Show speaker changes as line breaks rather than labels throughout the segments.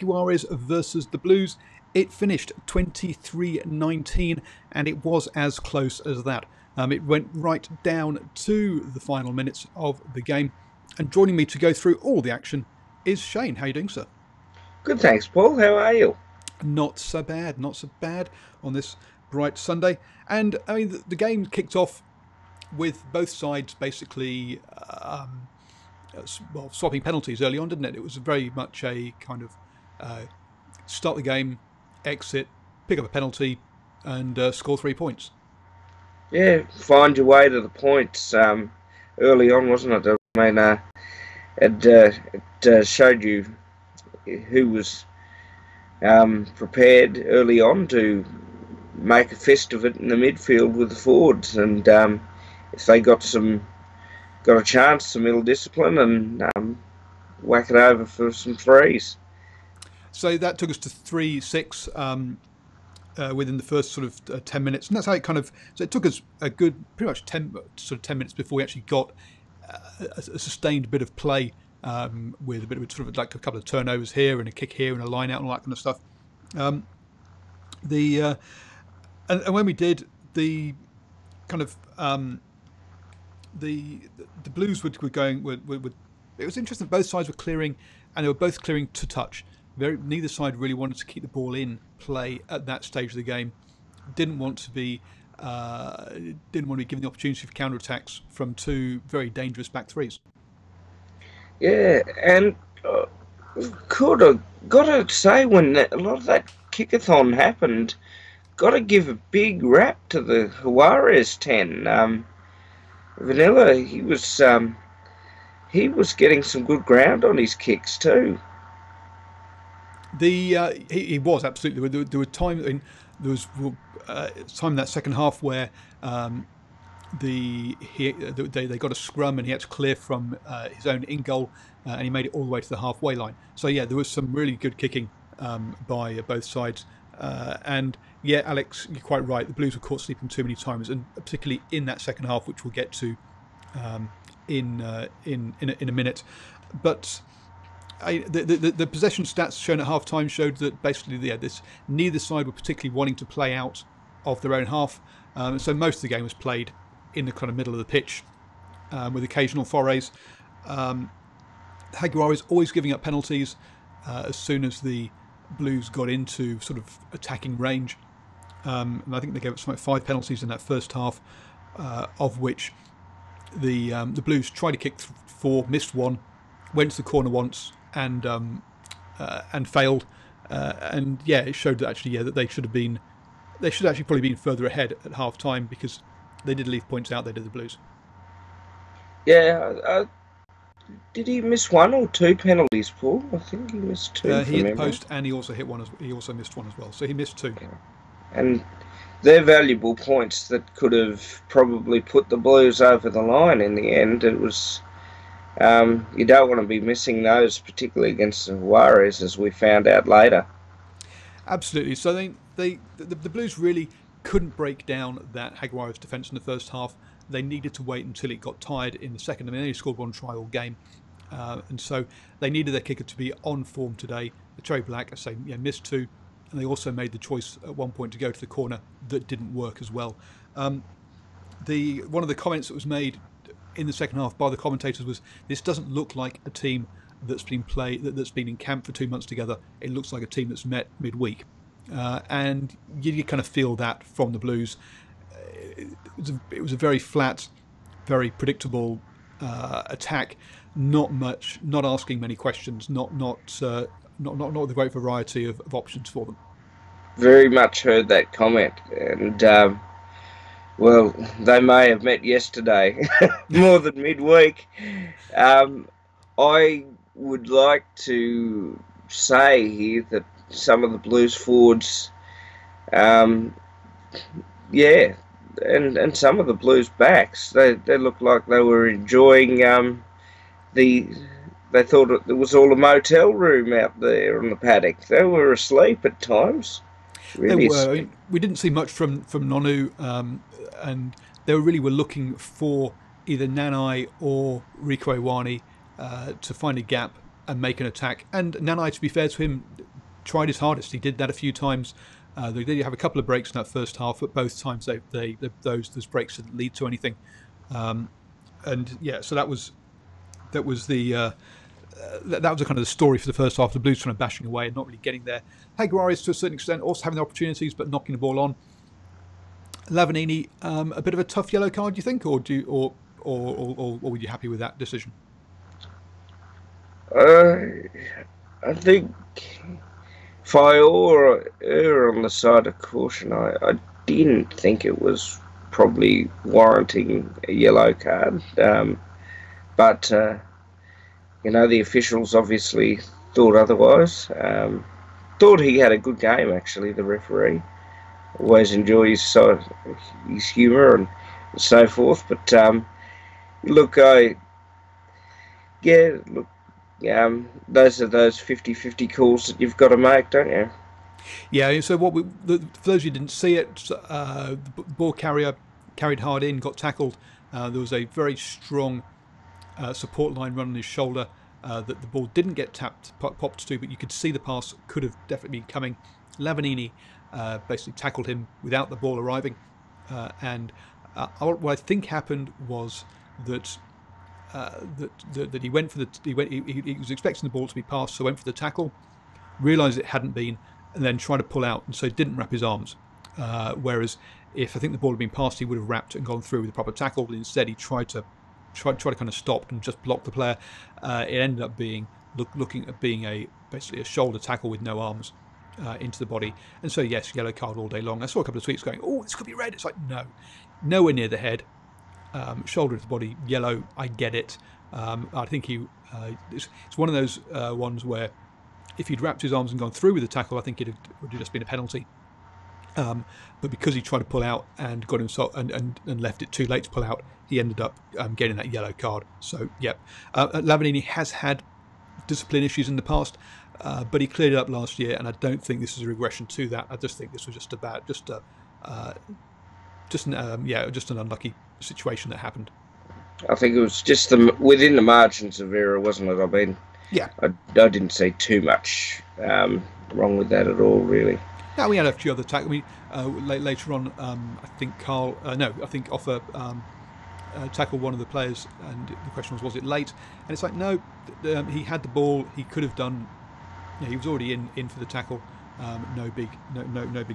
Jaguares versus the Blues. It finished 23-19, and it was as close as that. It went right down to the final minutes of the game. And joining me to go through all the action is Shane. How are you doing, sir?
Good, thanks, Paul. How are you?
Not so bad, not so bad on this bright Sunday. And I mean, the game kicked off with both sides basically swapping penalties early on, didn't it? It was very much a kind of start the game, exit, pick up a penalty, and score 3 points.
Yeah, find your way to the points early on, wasn't it? I mean, it showed you who was prepared early on to make a fist of it in the midfield with the forwards, and if they got a chance, some middle discipline, and whack it over for some threes.
So that took us to 3-6 within the first sort of 10 minutes, and that's how it kind of. So it took us a good, pretty much 10 minutes before we actually got a sustained bit of play with a bit of sort of like a couple of turnovers here and a kick here and a line out and all that kind of stuff. And when we did, the kind of the Blues were going. It was interesting. Both sides were clearing, and they were both clearing to touch. Neither side really wanted to keep the ball in play at that stage of the game. Didn't want to be given the opportunity for counter-attacks from two very dangerous back threes.
Yeah, and got to say, when a lot of that kickathon happened, got to give a big rap to the Jaguares 10. Vanilla, he was getting some good ground on his kicks too.
He was absolutely. There were times there was time in that second half where they got a scrum and he had to clear from his own in goal, and he made it all the way to the halfway line. So yeah, there was some really good kicking by both sides. And yeah, Alex, you're quite right. The Blues were caught sleeping too many times, and particularly in that second half, which we'll get to in a minute. But the possession stats shown at half time showed that basically neither side were particularly wanting to play out of their own half. So most of the game was played in the kind of middle of the pitch with occasional forays. Jaguares always giving up penalties as soon as the Blues got into sort of attacking range. And I think they gave up something like 5 penalties in that first half, of which the Blues tried to kick 4, missed 1, went to the corner once, and failed. And yeah, it showed that actually that they should actually probably been further ahead at half time, because they did leave points out. They did, the Blues.
Yeah, did he miss 1 or 2 penalties, Paul? I think he missed 2.
He hit the post, and he also hit 1. He also missed 1 as well. So he missed 2.
Yeah. And they're valuable points that could have probably put the Blues over the line in the end. It was. You don't want to be missing those, particularly against the Warriors, as we found out later.
Absolutely. So the Blues really couldn't break down that Jaguares defence in the first half. They needed to wait until it got tired in the second. I mean, they only scored 1 try all game, and so they needed their kicker to be on form today. The Cherry Black, I say, missed 2, and they also made the choice at one point to go to the corner that didn't work as well. One of the comments that was made in the second half by the commentators was, this doesn't look like a team that's been in camp for 2 months together. It looks like a team that's met midweek, and you kind of feel that from the Blues. It was a very flat, very predictable attack. Not asking many questions. Not with a great variety of options for them.
Very much heard that comment, and well, they may have met yesterday more than midweek. I would like to say here that some of the Blues forwards, and some of the Blues backs, they looked like they were enjoying they thought it was all a motel room out there on the paddock. They were asleep at times. Really,
they were. I mean, we didn't see much from Nonu, and they were looking for either Nanai or Rieko Iwani to find a gap and make an attack. And Nanai, to be fair to him, tried his hardest. He did that a few times. They did have a couple of breaks in that first half, but both times those breaks didn't lead to anything. And yeah, so that was the that was a kind of the story for the first half. The Blues trying to bashing away and not really getting there. Jaguares to a certain extent also having the opportunities but knocking the ball on. Lavanini, a bit of a tough yellow card, do you think, or were you happy with that decision?
I think if I err on the side of caution, I didn't think it was probably warranting a yellow card. But the officials obviously thought otherwise. Thought he had a good game, actually, the referee. Always enjoys his humour and so forth. But those are those 50-50 calls that you've got to make, don't you?
Yeah, so for those who didn't see it, the ball carrier carried hard in, got tackled. There was a very strong support line run on his shoulder that the ball didn't get popped to, but you could see the pass could have definitely been coming. Lavanini basically tackled him without the ball arriving, and what I think happened was that he went for he was expecting the ball to be passed, so went for the tackle, realised it hadn't been, and then tried to pull out, and so didn't wrap his arms. Whereas if I think the ball had been passed, he would have wrapped and gone through with the proper tackle, but instead he tried to kind of stop and just block the player. It ended up being looking at being basically a shoulder tackle with no arms into the body, and so yes, yellow card all day long. I saw a couple of tweets going, "Oh, this could be red." It's like, no, nowhere near the head, shoulder to the body, yellow. I get it. I think it's one of those ones where if he'd wrapped his arms and gone through with the tackle, I think it would have just been a penalty. But because he tried to pull out and got himself and left it too late to pull out, he ended up getting that yellow card. So, yeah. Lavanini has had discipline issues in the past, but he cleared it up last year, and I don't think this is a regression to that. I just think this was just an unlucky situation that happened.
I think it was just within the margins of error, wasn't it? I mean,
yeah,
I didn't see too much wrong with that at all, really.
Now we had a few other tackles. Later on, I think Offer tackled one of the players, and the question was it late? And it's like, no, he had the ball. He could have done. He was already in for the tackle. No big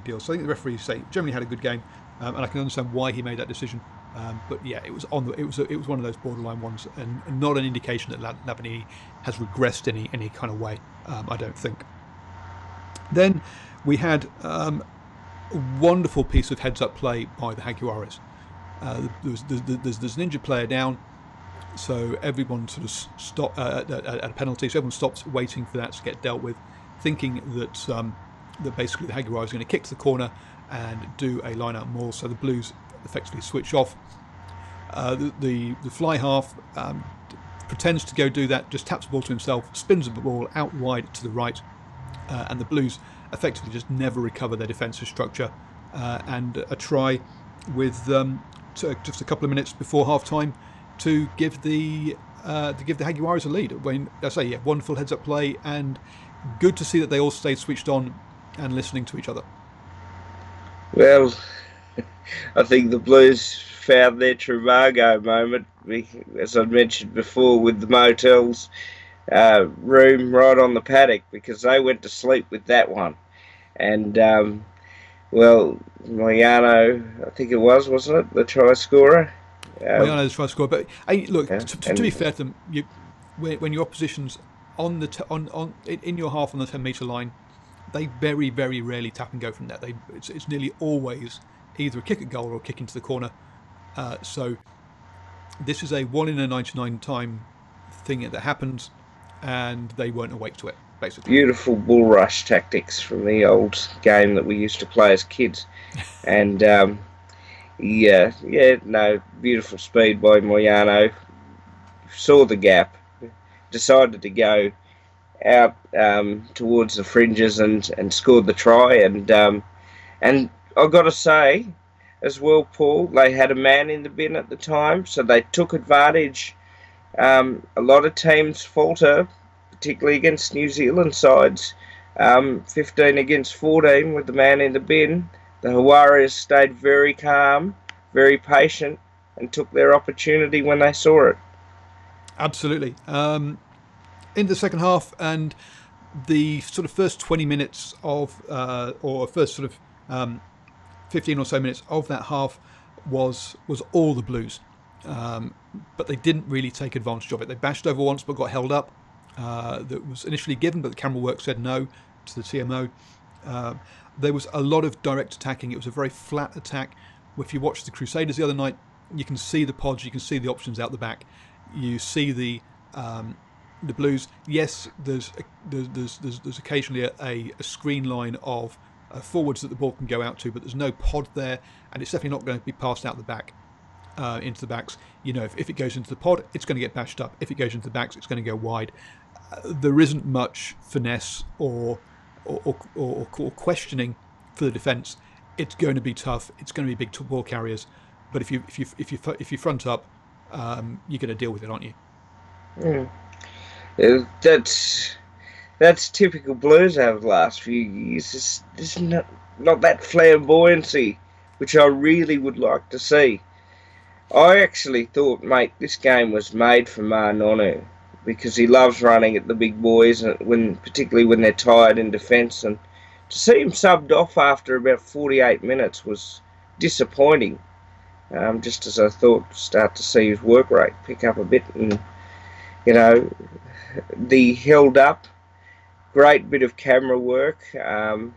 deal. So I think the referees generally had a good game, and I can understand why he made that decision. But yeah, it was one of those borderline ones, and not an indication that Lavanini has regressed any kind of way. I don't think. Then we had a wonderful piece of heads-up play by the Jaguares. There's an injured player down, so everyone sort of stopped at a penalty. So everyone stops waiting for that to get dealt with, thinking that basically the Jaguares are going to kick to the corner and do a line-out maul. So the Blues effectively switch off. The fly half pretends to go do that, just taps the ball to himself, spins the ball out wide to the right, and the Blues effectively just never recover their defensive structure, and a try with just a couple of minutes before half time to give the Jaguares a lead. When I say, yeah, wonderful heads up play, and good to see that they all stayed switched on and listening to each other.
Well, I think the Blues found their Trivago moment, as I mentioned before, with the motels room right on the paddock, because they went to sleep with that one. And Moyano, I think it wasn't it, the try scorer?
Moyano's try scorer. But look, to be fair to them, when your opposition's in your half on the 10-metre line, they very, very rarely tap and go from there. It's nearly always either a kick at goal or a kick into the corner. So this is a 1 in a 99 time thing that happens, and they weren't awake to it, basically.
Beautiful bull rush tactics from the old game that we used to play as kids. And beautiful speed by Moyano. Saw the gap, decided to go out towards the fringes and scored the try. And I've got to say, as well, Paul, they had a man in the bin at the time, so they took advantage. A lot of teams falter particularly against New Zealand sides. 15 against 14 with the man in the bin. The Jaguares stayed very calm, very patient, and took their opportunity when they saw it.
Absolutely. In the second half, and the sort of first 20 minutes of, or first sort of 15 or so minutes of that half was all the Blues. But they didn't really take advantage of it. They bashed over once but got held up. That was initially given, but the camera work said no to the TMO. There was a lot of direct attacking. It was a very flat attack. If you watched the Crusaders the other night, you can see the pods, you can see the options out the back. You see the Blues. Yes, there's occasionally a screen line of forwards that the ball can go out to, but there's no pod there, and it's definitely not going to be passed out the back into the backs. You know, if it goes into the pod, it's going to get bashed up. If it goes into the backs, it's going to go wide. There isn't much finesse or questioning for the defence. It's going to be tough. It's going to be big ball carriers, but if you front up, you're going to deal with it, aren't you?
That's typical Blues over the last few years. There's not that flamboyancy, which I really would like to see. I actually thought, mate, this game was made for Nonu, because he loves running at the big boys, and particularly when they're tired in defence. And to see him subbed off after about 48 minutes was disappointing. Just as I thought, start to see his work rate pick up a bit, and the held up, great bit of camera work. And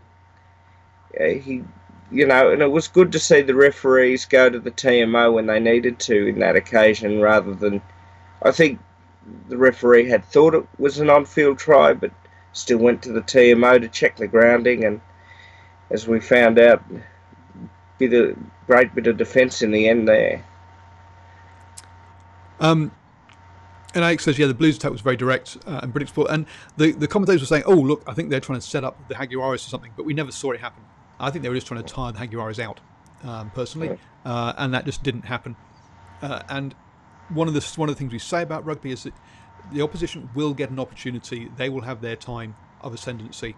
it was good to see the referees go to the TMO when they needed to in that occasion, rather than, I think the referee had thought it was an on-field try, but still went to the TMO to check the grounding, and as we found out, great bit of defence in the end there.
And Alex says, yeah, the Blues attack was very direct and predictable. And the commentators were saying, oh, look, I think they're trying to set up the Jaguares or something, but we never saw it happen. I think they were just trying to tire the Jaguares out, personally, and that just didn't happen. And one of the things we say about rugby is that the opposition will get an opportunity. They will have their time of ascendancy.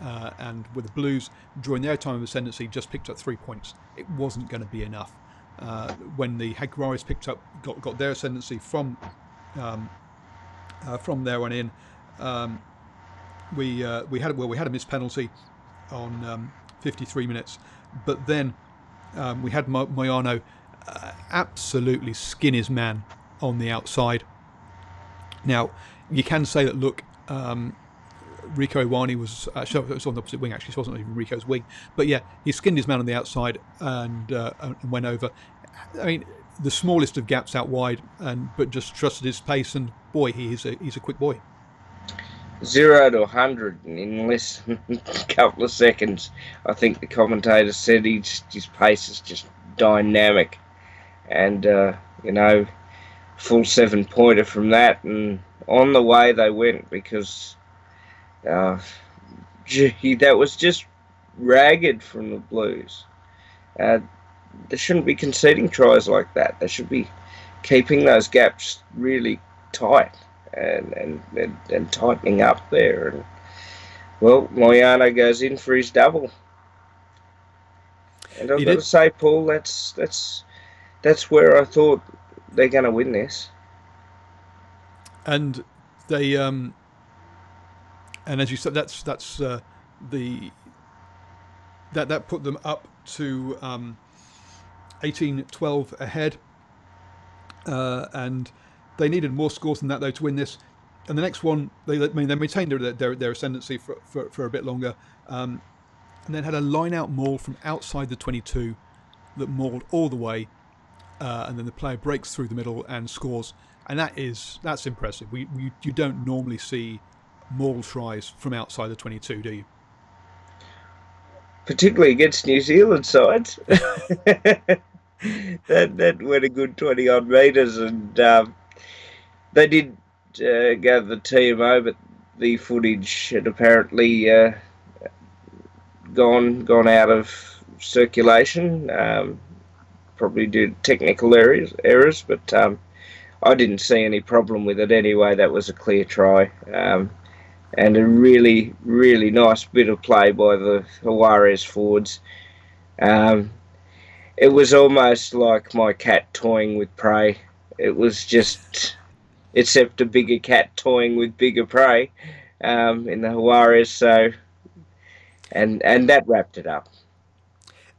And with the Blues, during their time of ascendancy, just picked up 3 points. It wasn't going to be enough. When the Jaguares got their ascendancy from there on in, we had a missed penalty on 53 minutes, but then we had Moyano absolutely skin his man on the outside. Now you can say that, look, Rieko Ioane was it was on the opposite wing, actually, so it wasn't even Rico's wing, but yeah, he skinned his man on the outside and went over. I mean, the smallest of gaps out wide, but just trusted his pace, and boy, he's a quick boy.
0 to 100 in less than a couple of seconds. I think the commentator said his pace is just dynamic, and full 7-pointer from that, and on the way they went, because that was just ragged from the Blues. They shouldn't be conceding tries like that. They should be keeping those gaps really tight and tightening up there. And well, Moyano goes in for his double. And I've got to say, Paul, that's where I thought they're going to win this.
And they and as you said, that put them up to 18-12 ahead, and they needed more scores than that, though, to win this. And the next one, they maintained their ascendancy for a bit longer, and then had a line-out maul from outside the 22 that mauled all the way, and then the player breaks through the middle and scores. And that's impressive. You don't normally see maul tries from outside the 22, do you?
Particularly against New Zealand sides. that went a good 20-odd metres, and they did go to the TMO, but the footage had apparently gone out of circulation, probably due to technical errors, but I didn't see any problem with it anyway. That was a clear try. and a really, really nice bit of play by the Jaguares forwards. Um, it was almost like my cat toying with prey. It was just, except a bigger cat toying with bigger prey in the Jaguares. So, and that wrapped it up.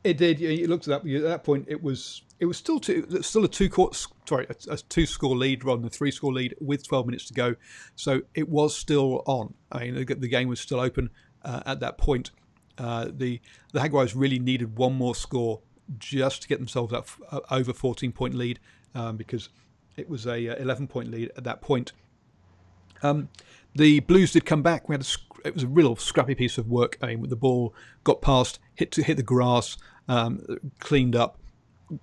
It did. You looked at that point. It was still a two score lead rather than a 3 score lead with 12 minutes to go. So it was still on. I mean, the game was still open at that point. The Jaguars really needed one more score just to get themselves up over 14-point lead because it was a 11-point lead at that point. The Blues did come back. It was a real scrappy piece of work. I mean, the ball got past, hit the grass, cleaned up,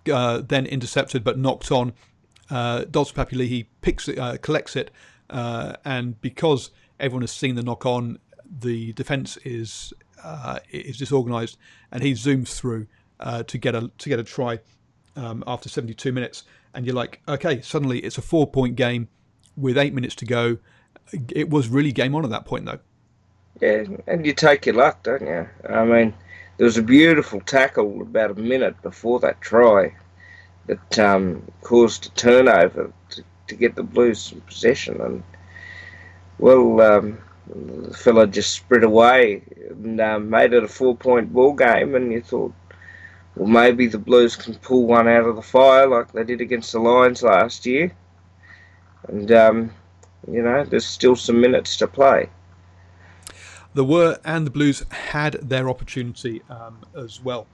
then intercepted but knocked on. Dos Papulihi collects it, and because everyone has seen the knock on, the defence is disorganised, and he zooms through to get a try after 72 minutes. And you're like, okay, suddenly it's a 4-point game with 8 minutes to go. It was really game on at that point, though.
Yeah, and you take your luck, don't you? I mean, there was a beautiful tackle about a minute before that try that caused a turnover to get the Blues in possession. And, well, the fella just spread away and made it a 4-point ball game. And you thought, well, maybe the Blues can pull one out of the fire like they did against the Lions last year. And, there's still some minutes to play.
There were, and the Blues had their opportunity as well.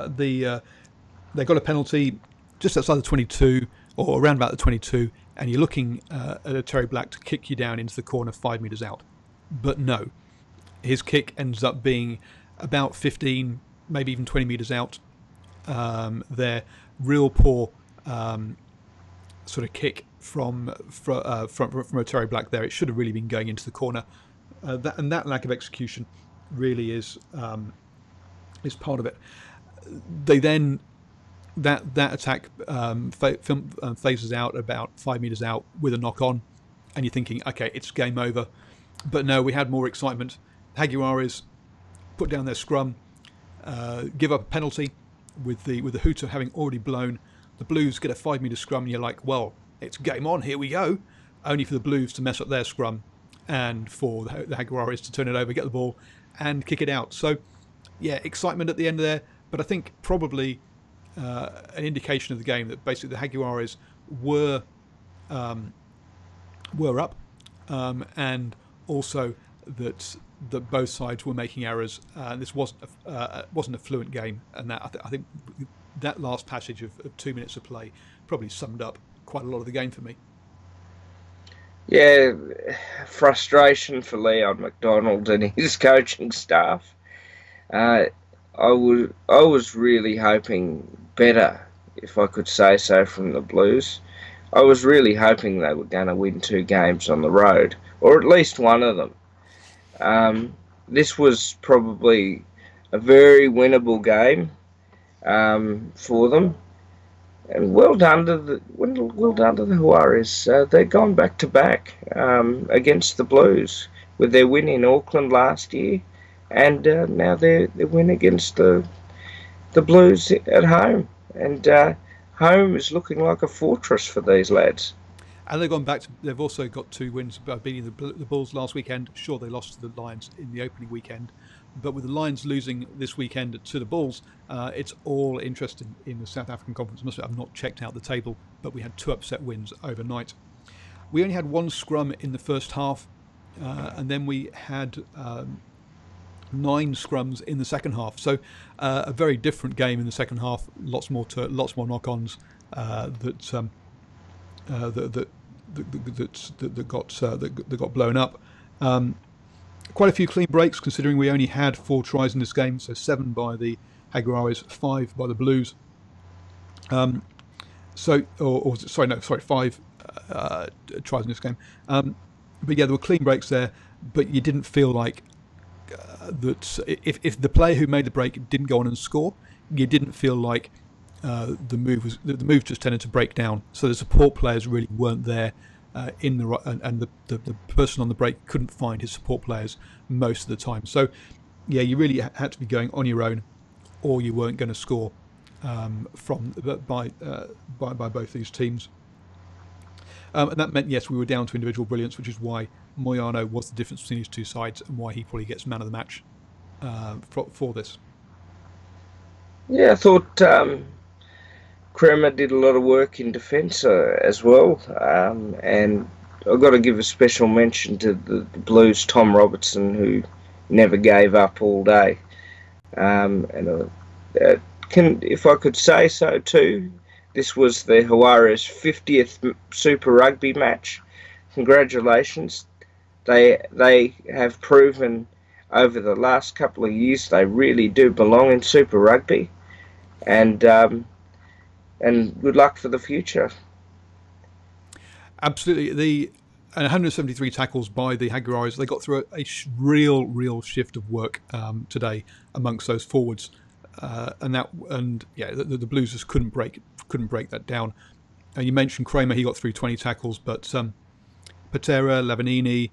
They got a penalty just outside the 22, or around about the 22, and you're looking at a Terry Black to kick you down into the corner 5 metres out. But no, his kick ends up being about 15, maybe even 20 metres out. They're real poor sort of kick from a Terry Black there. It should have really been going into the corner. That lack of execution really is part of it. They then that attack phases out about 5 metres out with a knock on, and you're thinking, okay, it's game over. But no, we had more excitement. Jaguares put down their scrum, give up a penalty with the hooter having already blown. The Blues get a 5 metre scrum, and you're like, well, it's game on. Here we go. Only for the Blues to mess up their scrum, and for the Jaguares to turn it over, get the ball, and kick it out. So, yeah, excitement at the end there. But I think probably an indication of the game that basically the Jaguares were up, and also that both sides were making errors. This wasn't a fluent game, and that I think that last passage of 2 minutes of play probably summed up quite a lot of the game for me.
Yeah, frustration for Leon McDonald and his coaching staff. I was really hoping better, if I could say so, from the Blues. I was really hoping they were going to win 2 games on the road, or at least one of them. This was probably a very winnable game for them. And well done to the Jaguares. They've gone back to back against the Blues with their win in Auckland last year, and now their win against the Blues at home. And home is looking like a fortress for these lads.
And they've gone back to. They've also got 2 wins by beating the Bulls last weekend. Sure, they lost to the Lions in the opening weekend, but with the Lions losing this weekend to the Bulls, it's all interesting in the South African Conference. I've not checked out the table, but we had 2 upset wins overnight. We only had 1 scrum in the first half, and then we had 9 scrums in the second half. So a very different game in the second half. Lots more knock-ons that got blown up. Quite a few clean breaks, considering we only had 4 tries in this game. So 7 by the Jaguares, 5 by the Blues. 5 tries in this game. But yeah, there were clean breaks there. But you didn't feel like that if the player who made the break didn't go on and score, you didn't feel like the move just tended to break down. So the support players really weren't there in the and the person on the break couldn't find his support players most of the time. So yeah, you really had to be going on your own, or you weren't going to score by both these teams. And that meant, yes, we were down to individual brilliance, which is why Moyano was the difference between these two sides, and why he probably gets man of the match for this.
Yeah, I thought Kremer did a lot of work in defence as well, and I've got to give a special mention to the Blues' Tom Robertson, who never gave up all day. If I could say so too, this was the Jaguares' 50th Super Rugby match. Congratulations. They have proven over the last couple of years they really do belong in Super Rugby, and good luck for the future.
Absolutely. 173 tackles by the Jaguares. They got through a real shift of work today amongst those forwards, the Blues just couldn't break that down. You mentioned Kremer; he got through 20 tackles, but Patera, Lavanini,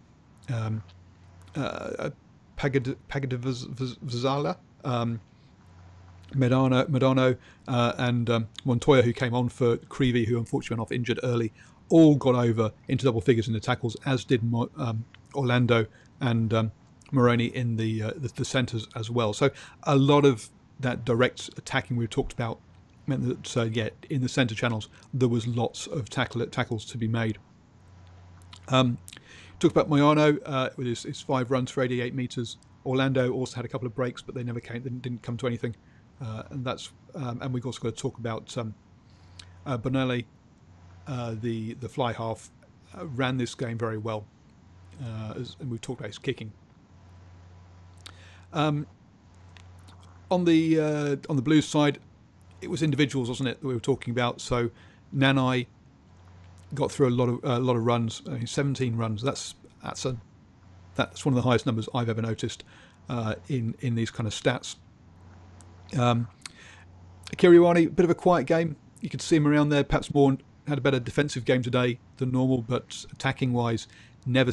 Pagadivazala, Medano, and Montoya, who came on for Creevy, who unfortunately went off injured early, all got over into double figures in the tackles, as did Orlando and Moroni in the centres as well. So a lot of that direct attacking we've talked about meant that in the centre channels there was lots of tackles to be made. Talk about Moyano with his 5 runs for 88 metres. Orlando also had a couple of breaks, but they never didn't come to anything. And we've also got to talk about Bonelli, the fly half, ran this game very well, and we've talked about his kicking. On the Blues side, it was individuals, wasn't it, that we were talking about? So Nanai got through a lot of runs, 17 runs. That's one of the highest numbers I've ever noticed in these kind of stats. Kiriwani, a bit of a quiet game. You could see him around there. Perhaps more had a better defensive game today than normal, but attacking wise, never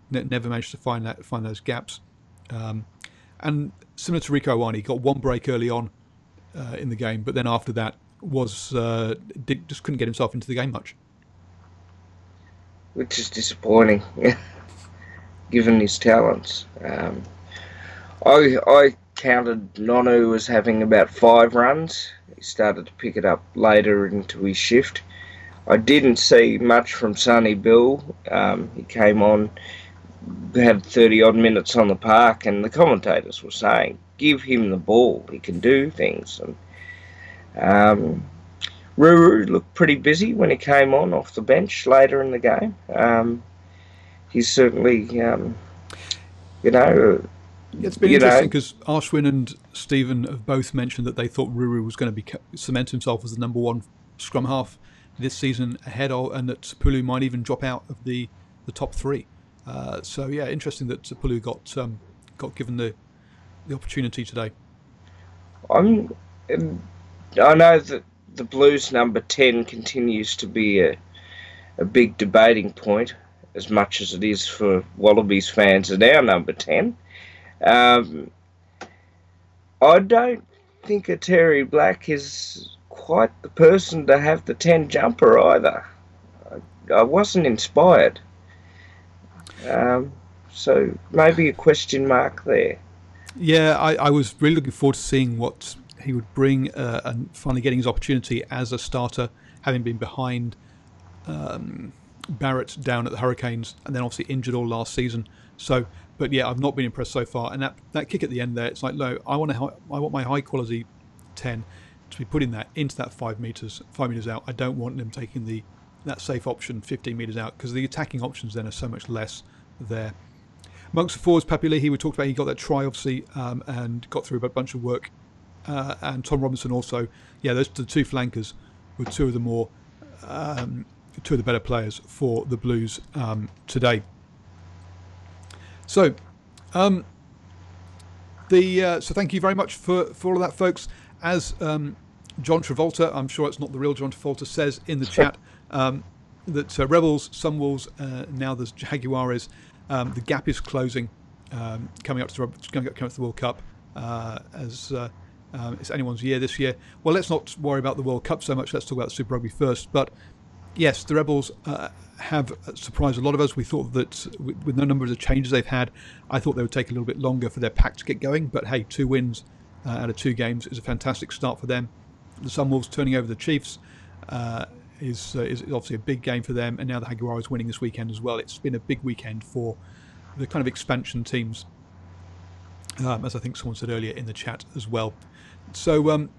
managed to find those gaps. And similar to Rico Iwani, got one break early on in the game, but then after that just couldn't get himself into the game much.
Which is disappointing, given his talents. I counted Nonu as having about 5 runs. He started to pick it up later into his shift. I didn't see much from Sonny Bill. He came on, had 30-odd minutes on the park, and the commentators were saying, give him the ball, he can do things. And Ruru looked pretty busy when he came on off the bench later in the game. He's certainly,
It's been interesting because Ashwin and Stephen have both mentioned that they thought Ruru was going to cement himself as the number 1 scrum half this season ahead of, and that Pulu might even drop out of the top 3. So yeah, interesting that Pulu got given the opportunity today.
I know that the Blues number 10 continues to be a big debating point, as much as it is for Wallabies fans at our number 10. I don't think a Terry Black is quite the person to have the 10 jumper either. I wasn't inspired. So maybe a question mark there.
Yeah, I was really looking forward to seeing what he would bring and finally getting his opportunity as a starter, having been behind Barrett down at the Hurricanes and then obviously injured all last season. So, but yeah, I've not been impressed so far. And that kick at the end there, it's like, no, I want my high quality 10 to be putting that into that 5 meters out. I don't want them taking that safe option 15 meters out, because the attacking options then are so much less there. Amongst the forwards, Papali'i, we talked about, he got that try obviously and got through a bunch of work. And Tom Robinson also. Yeah, those the 2 flankers were 2 of the more 2 of the better players for the Blues today. So, so thank you very much for all of that, folks. As John Travolta, I'm sure it's not the real John Travolta, says in the chat, that Rebels, Sunwolves, now there's Jaguares. The gap is closing, coming up to the World Cup, as it's anyone's year this year. Well, let's not worry about the World Cup so much. Let's talk about Super Rugby first. But yes, the Rebels have surprised a lot of us. We thought that with the number of the changes they've had, I thought they would take a little bit longer for their pack to get going. But hey, 2 wins out of 2 games is a fantastic start for them. The Sunwolves turning over the Chiefs is obviously a big game for them, and now the Jaguares winning this weekend as well. It's been a big weekend for the kind of expansion teams, as I think someone said earlier in the chat as well. So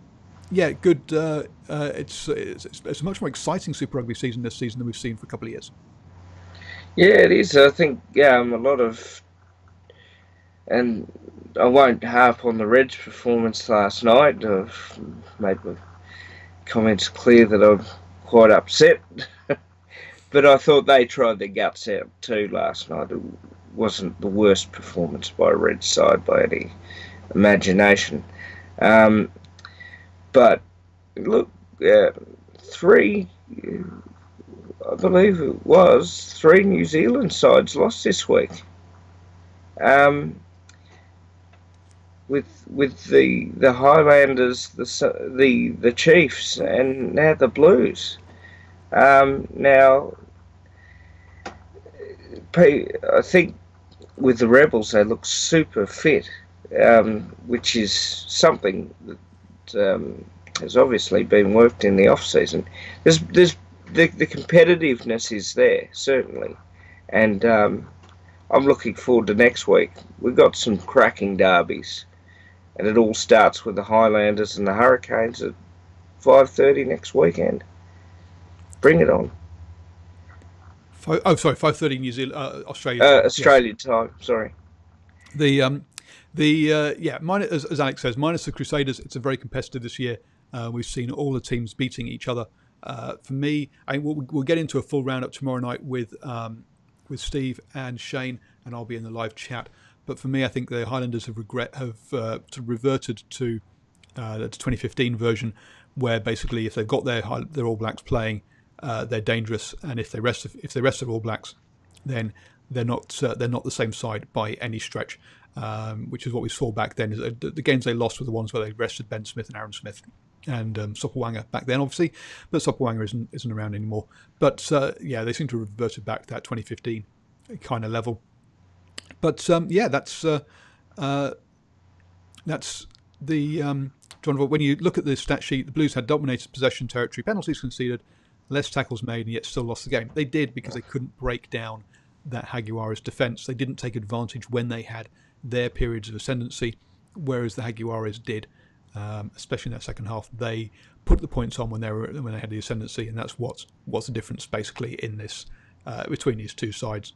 yeah, good. It's a much more exciting Super Rugby season this season than we've seen for a couple of years.
Yeah, it is. I think a lot of, and I won't harp on the Reds' performance last night. I've made my comments clear that I'm quite upset, but I thought they tried their guts out too last night. It wasn't the worst performance by a Reds side by any imagination. But look, 3, I believe it was 3 New Zealand sides lost this week. With the Highlanders, the Chiefs, and now the Blues. Now, I think with the Rebels they look super fit, which is something that has obviously been worked in the off season. There's the competitiveness is there certainly, and I'm looking forward to next week. We've got some cracking derbies, and it all starts with the Highlanders and the Hurricanes at 5:30 next weekend. Bring it on.
5:30 New Zealand, Australia.
Australia time. Sorry.
Minus, as Alex says, minus the Crusaders, it's a very competitive this year. We've seen all the teams beating each other. For me, we'll get into a full roundup tomorrow night with Steve and Shane, and I'll be in the live chat. But for me, I think the Highlanders have reverted to the 2015 version, where basically if they've got their All Blacks playing, they're dangerous, and if they rest their All Blacks, then they're not the same side by any stretch. Which is what we saw back then. The games they lost were the ones where they rested Ben Smith and Aaron Smith and Sopoaga back then, obviously, but Sopoaga isn't around anymore. But they seem to have reverted back to that 2015 kind of level. But that's the John. When you look at the stat sheet, the Blues had dominated possession, territory, penalties conceded, less tackles made, and yet still lost the game. They did because they couldn't break down that Jaguares defence. They didn't take advantage when they had their periods of ascendancy, whereas the Jaguares did, especially in that second half. They put the points on when they had the ascendancy, and that's what's the difference basically in this between these two sides.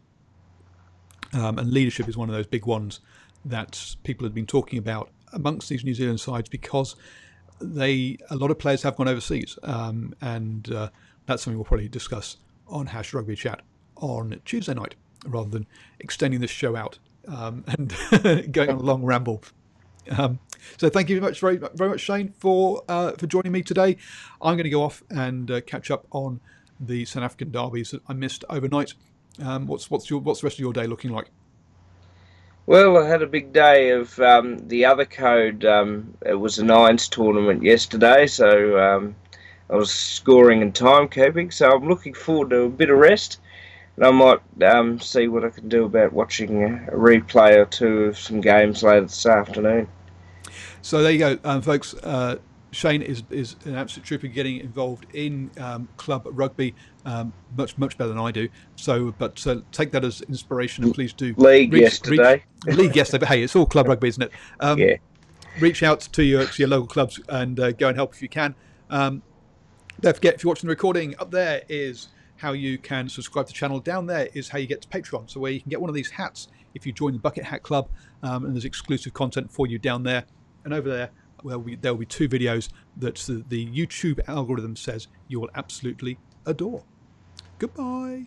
And leadership is one of those big ones that people have been talking about amongst these New Zealand sides, because a lot of players have gone overseas, and that's something we'll probably discuss on #Rugby Chat on Tuesday night, rather than extending this show out and going on a long ramble. So thank you very much, Shane, for joining me today. I'm going to go off and catch up on the South African derbies that I missed overnight. What's the rest of your day looking like?
Well, I had a big day of the other code. It was a nines tournament yesterday, so I was scoring and timekeeping. So I'm looking forward to a bit of rest. And I might see what I can do about watching a replay or two of some games later this afternoon.
So there you go, folks. Shane is an absolute trooper getting involved in club rugby, much better than I do. So, but take that as inspiration, and please do
league yesterday.
But hey, it's all club rugby, isn't it?
Yeah.
Reach out to your local clubs and go and help if you can. Don't forget, if you're watching the recording, up there is how you can subscribe to the channel. Down there is how you get to Patreon, so where you can get one of these hats if you join the Bucket Hat Club, and there's exclusive content for you down there. And over there, there will be 2 videos that the YouTube algorithm says you will absolutely adore. Goodbye.